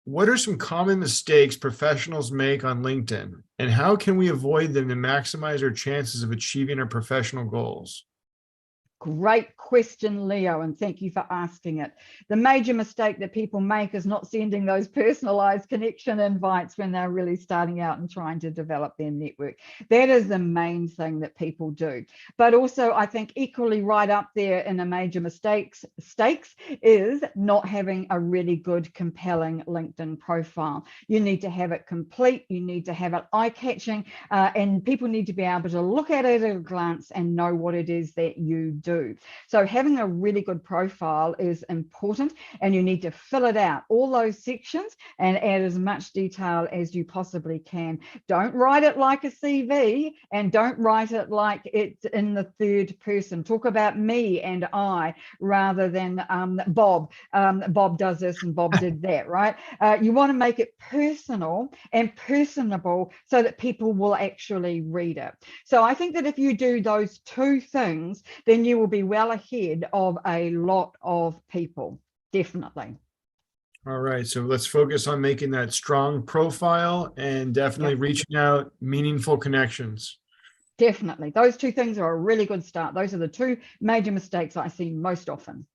what are some common mistakes professionals make on LinkedIn, and how can we avoid them to maximize our chances of achieving our professional goals? Great question, Leo, and thank you for asking it. The major mistake that people make is not sending those personalized connection invites when they're really starting out and trying to develop their network. That is the main thing that people do. But also, I think equally right up there in a major stakes is not having a really good, compelling LinkedIn profile. You need to have it complete, you need to have it eye-catching, and people need to be able to look at it at a glance and know what it is that you do. So having a really good profile is important, and you need to fill it out, all those sections, and add as much detail as you possibly can. Don't write it like a CV, and don't write it like it's in the third person. Talk about me and I rather than Bob. Bob does this and Bob did that, right? You want to make it personal and personable so that people will actually read it. So I think that if you do those two things, then you will be well ahead of a lot of people, definitely. All right, so let's focus on making that strong profile and definitely reaching out meaningful connections. Definitely. Those two things are a really good start. Those are the two major mistakes I see most often.